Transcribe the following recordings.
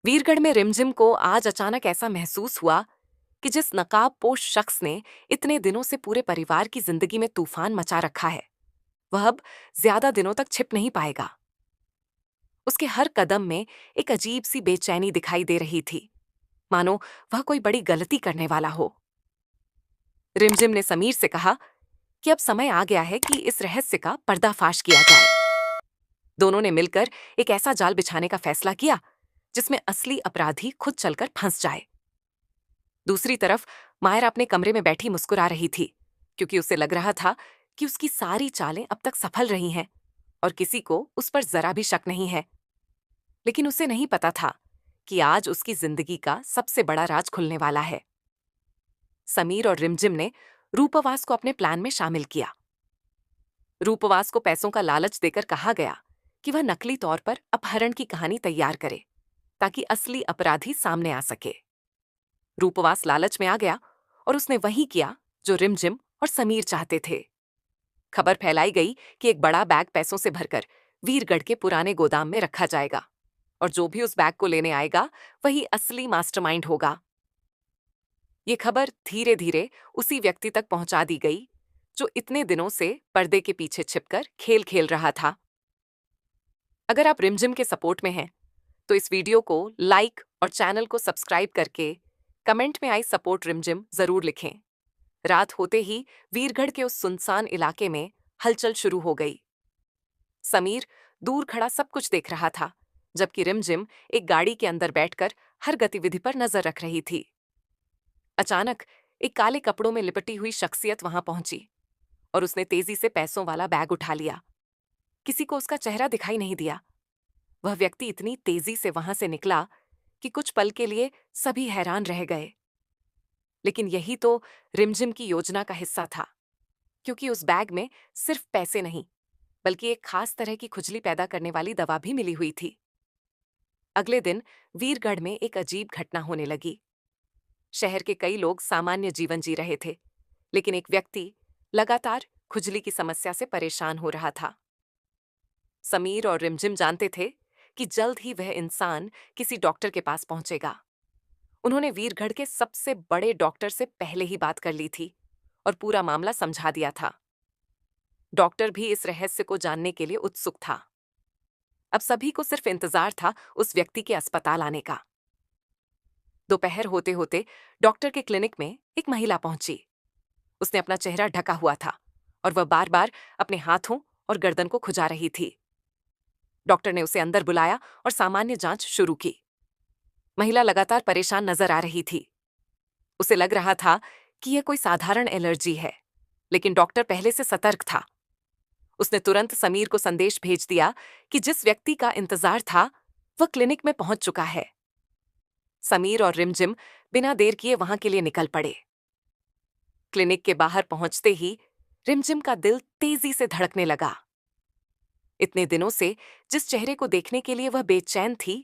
वीरगढ़ में रिमझिम को आज अचानक ऐसा महसूस हुआ कि जिस नकाबपोश शख्स ने इतने दिनों से पूरे परिवार की जिंदगी में तूफान मचा रखा है, वह अब ज्यादा दिनों तक छिप नहीं पाएगा। उसके हर कदम में एक अजीब सी बेचैनी दिखाई दे रही थी, मानो वह कोई बड़ी गलती करने वाला हो। रिमझिम ने समीर से कहा कि अब समय आ गया है कि इस रहस्य का पर्दाफाश किया जाए। दोनों ने मिलकर एक ऐसा जाल बिछाने का फैसला किया जिसमें असली अपराधी खुद चलकर फंस जाए। दूसरी तरफ मायरा अपने कमरे में बैठी मुस्कुरा रही थी, क्योंकि उसे लग रहा था कि उसकी सारी चालें अब तक सफल रही हैं और किसी को उस पर जरा भी शक नहीं है। लेकिन उसे नहीं पता था कि आज उसकी जिंदगी का सबसे बड़ा राज खुलने वाला है। समीर और रिमझिम ने रूपवास को अपने प्लान में शामिल किया। रूपवास को पैसों का लालच देकर कहा गया कि वह नकली तौर पर अपहरण की कहानी तैयार करे, ताकि असली अपराधी सामने आ सके। रूपवास लालच में आ गया और उसने वही किया जो रिमझिम और समीर चाहते थे। खबर फैलाई गई कि एक बड़ा बैग पैसों से भरकर वीरगढ़ के पुराने गोदाम में रखा जाएगा और जो भी उस बैग को लेने आएगा वही असली मास्टरमाइंड होगा। ये खबर धीरे धीरे उसी व्यक्ति तक पहुंचा दी गई जो इतने दिनों से पर्दे के पीछे छिपकर खेल खेल रहा था। अगर आप रिमझिम के सपोर्ट में हैं तो इस वीडियो को लाइक और चैनल को सब्सक्राइब करके कमेंट में आई सपोर्ट रिमझिम जरूर लिखें। रात होते ही वीरगढ़ के उस सुनसान इलाके में हलचल शुरू हो गई। समीर दूर खड़ा सब कुछ देख रहा था, जबकि रिमझिम एक गाड़ी के अंदर बैठकर हर गतिविधि पर नजर रख रही थी। अचानक एक काले कपड़ों में लिपटी हुई शख्सियत वहां पहुंची और उसने तेजी से पैसों वाला बैग उठा लिया। किसी को उसका चेहरा दिखाई नहीं दिया। वह व्यक्ति इतनी तेजी से वहां से निकला कि कुछ पल के लिए सभी हैरान रह गए। लेकिन यही तो रिमझिम की योजना का हिस्सा था, क्योंकि उस बैग में सिर्फ पैसे नहीं, बल्कि एक खास तरह की खुजली पैदा करने वाली दवा भी मिली हुई थी। अगले दिन वीरगढ़ में एक अजीब घटना होने लगी। शहर के कई लोग सामान्य जीवन जी रहे थे, लेकिन एक व्यक्ति लगातार खुजली की समस्या से परेशान हो रहा था। समीर और रिमझिम जानते थे कि जल्द ही वह इंसान किसी डॉक्टर के पास पहुंचेगा। उन्होंने वीरगढ़ के सबसे बड़े डॉक्टर से पहले ही बात कर ली थी और पूरा मामला समझा दिया था। डॉक्टर भी इस रहस्य को जानने के लिए उत्सुक था। अब सभी को सिर्फ इंतजार था उस व्यक्ति के अस्पताल आने का। दोपहर होते होते डॉक्टर के क्लिनिक में एक महिला पहुंची। उसने अपना चेहरा ढका हुआ था और वह बार बार अपने हाथों और गर्दन को खुजा रही थी। डॉक्टर ने उसे अंदर बुलाया और सामान्य जांच शुरू की। महिला लगातार परेशान नजर आ रही थी। उसे लग रहा था कि यह कोई साधारण एलर्जी है, लेकिन डॉक्टर पहले से सतर्क था। उसने तुरंत समीर को संदेश भेज दिया कि जिस व्यक्ति का इंतजार था वह क्लिनिक में पहुंच चुका है। समीर और रिमझिम बिना देर किए वहां के लिए निकल पड़े। क्लिनिक के बाहर पहुंचते ही रिमझिम का दिल तेजी से धड़कने लगा। इतने दिनों से जिस चेहरे को देखने के लिए वह बेचैन थी,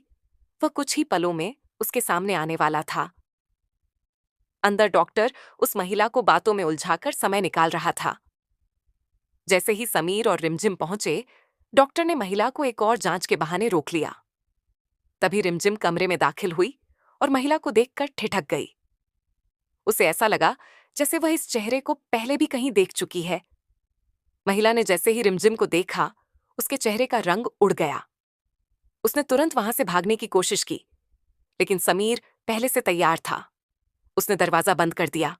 वह कुछ ही पलों में उसके सामने आने वाला था। अंदर डॉक्टर उस महिला को बातों में उलझाकर समय निकाल रहा था। जैसे ही समीर और रिमझिम पहुंचे, डॉक्टर ने महिला को एक और जांच के बहाने रोक लिया। तभी रिमझिम कमरे में दाखिल हुई और महिला को देखकर ठिठक गई। उसे ऐसा लगा जैसे वह इस चेहरे को पहले भी कहीं देख चुकी है। महिला ने जैसे ही रिमझिम को देखा, उसके चेहरे का रंग उड़ गया। उसने तुरंत वहां से भागने की कोशिश की, लेकिन समीर पहले से तैयार था। उसने दरवाजा बंद कर दिया।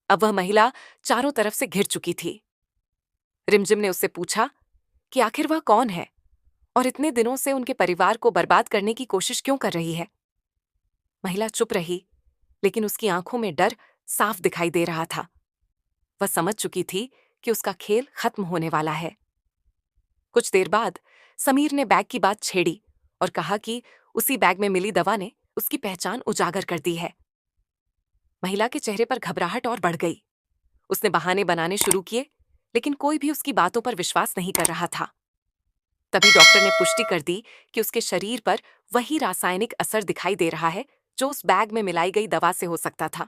अब वह महिला चारों तरफ से घिर चुकी थी। रिमझिम ने उससे पूछा कि आखिर वह कौन है और इतने दिनों से उनके परिवार को बर्बाद करने की कोशिश क्यों कर रही है। महिला चुप रही, लेकिन उसकी आंखों में डर साफ दिखाई दे रहा था। वह समझ चुकी थी कि उसका खेल खत्म होने वाला है। कुछ देर बाद समीर ने बैग की बात छेड़ी और कहा कि उसी बैग में मिली दवा ने उसकी पहचान उजागर कर दी है। महिला के चेहरे पर घबराहट और बढ़ गई। उसने बहाने बनाने शुरू किए, लेकिन कोई भी उसकी बातों पर विश्वास नहीं कर रहा था। तभी डॉक्टर ने पुष्टि कर दी कि उसके शरीर पर वही रासायनिक असर दिखाई दे रहा है जो उस बैग में मिलाई गई दवा से हो सकता था।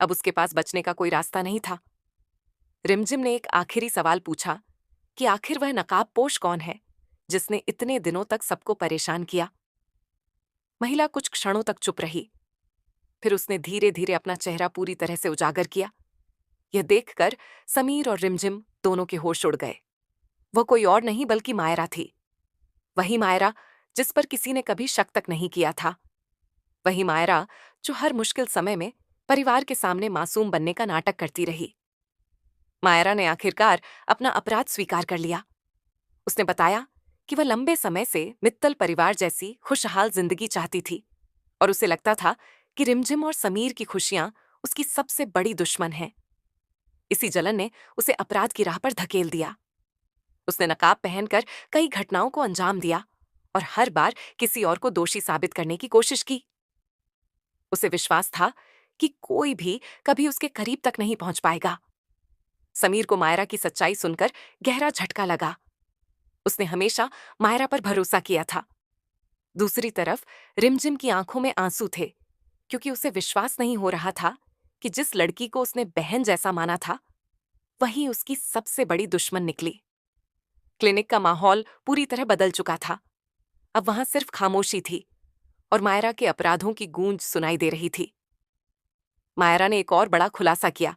अब उसके पास बचने का कोई रास्ता नहीं था। रिमझिम ने एक आखिरी सवाल पूछा कि आखिर वह नकाबपोश कौन है जिसने इतने दिनों तक सबको परेशान किया। महिला कुछ क्षणों तक चुप रही। फिर उसने धीरे धीरे अपना चेहरा पूरी तरह से उजागर किया। यह देखकर समीर और रिमझिम दोनों के होश उड़ गए। वह कोई और नहीं बल्कि मायरा थी। वही मायरा जिस पर किसी ने कभी शक तक नहीं किया था। वही मायरा जो हर मुश्किल समय में परिवार के सामने मासूम बनने का नाटक करती रही। मायरा ने आखिरकार अपना अपराध स्वीकार कर लिया। उसने बताया कि वह लंबे समय से मित्तल परिवार जैसी खुशहाल जिंदगी चाहती थी और उसे लगता था कि रिमझिम और समीर की खुशियां उसकी सबसे बड़ी दुश्मन हैं। इसी जलन ने उसे अपराध की राह पर धकेल दिया। उसने नकाब पहनकर कई घटनाओं को अंजाम दिया और हर बार किसी और को दोषी साबित करने की कोशिश की। उसे विश्वास था कि कोई भी कभी उसके करीब तक नहीं पहुंच पाएगा। समीर को मायरा की सच्चाई सुनकर गहरा झटका लगा। उसने हमेशा मायरा पर भरोसा किया था। दूसरी तरफ रिमझिम की आंखों में आंसू थे, क्योंकि उसे विश्वास नहीं हो रहा था कि जिस लड़की को उसने बहन जैसा माना था, वही उसकी सबसे बड़ी दुश्मन निकली। क्लिनिक का माहौल पूरी तरह बदल चुका था। अब वहां सिर्फ खामोशी थी और मायरा के अपराधों की गूंज सुनाई दे रही थी। मायरा ने एक और बड़ा खुलासा किया।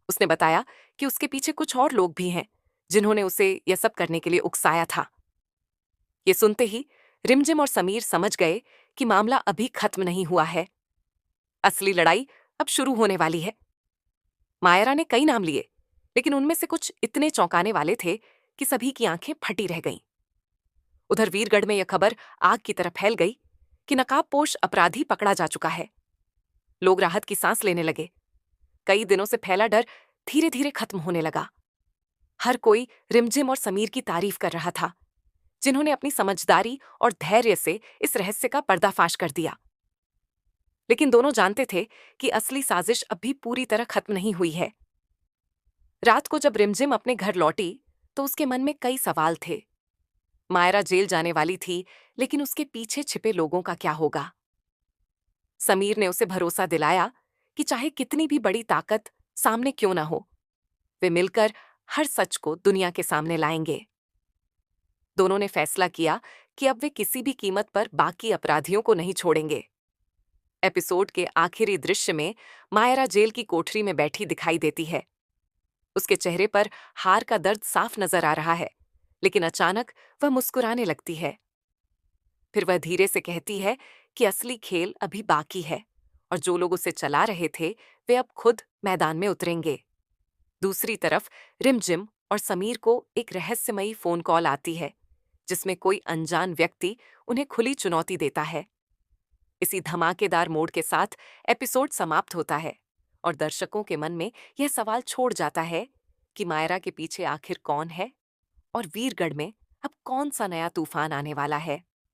उसने बताया कि उसके पीछे कुछ और लोग भी हैं, जिन्होंने उसे यह सब करने के लिए उकसाया था। ये सुनते ही रिमझिम और समीर समझ गए कि मामला अभी खत्म नहीं हुआ है। असली लड़ाई अब शुरू होने वाली है। मायरा ने कई नाम लिए, लेकिन उनमें से कुछ इतने चौंकाने वाले थे कि सभी की आंखें फटी रह गईं। उधर वीरगढ़ में यह खबर आग की तरह फैल गई कि नकाबपोश अपराधी पकड़ा जा चुका है। लोग राहत की सांस लेने लगे। कई दिनों से फैला डर धीरे धीरे खत्म होने लगा। हर कोई रिमझिम और समीर की तारीफ कर रहा था, जिन्होंने अपनी समझदारी और धैर्य से इस रहस्य का पर्दाफाश कर दिया। लेकिन दोनों जानते थे कि असली साजिश अब भी पूरी तरह खत्म नहीं हुई है। रात को जब रिमझिम अपने घर लौटी तो उसके मन में कई सवाल थे। मायरा जेल जाने वाली थी, लेकिन उसके पीछे छिपे लोगों का क्या होगा? समीर ने उसे भरोसा दिलाया कि चाहे कितनी भी बड़ी ताकत सामने क्यों ना हो, वे मिलकर हर सच को दुनिया के सामने लाएंगे। दोनों ने फैसला किया कि अब वे किसी भी कीमत पर बाकी अपराधियों को नहीं छोड़ेंगे। एपिसोड के आखिरी दृश्य में मायरा जेल की कोठरी में बैठी दिखाई देती है। उसके चेहरे पर हार का दर्द साफ नजर आ रहा है, लेकिन अचानक वह मुस्कुराने लगती है। फिर वह धीरे से कहती है कि असली खेल अभी बाकी है और जो लोग उसे चला रहे थे वे अब खुद मैदान में उतरेंगे। दूसरी तरफ रिमझिम और समीर को एक रहस्यमयी फोन कॉल आती है, जिसमें कोई अनजान व्यक्ति उन्हें खुली चुनौती देता है। इसी धमाकेदार मोड़ के साथ एपिसोड समाप्त होता है और दर्शकों के मन में यह सवाल छोड़ जाता है कि मायरा के पीछे आखिर कौन है और वीरगढ़ में अब कौन सा नया तूफान आने वाला है।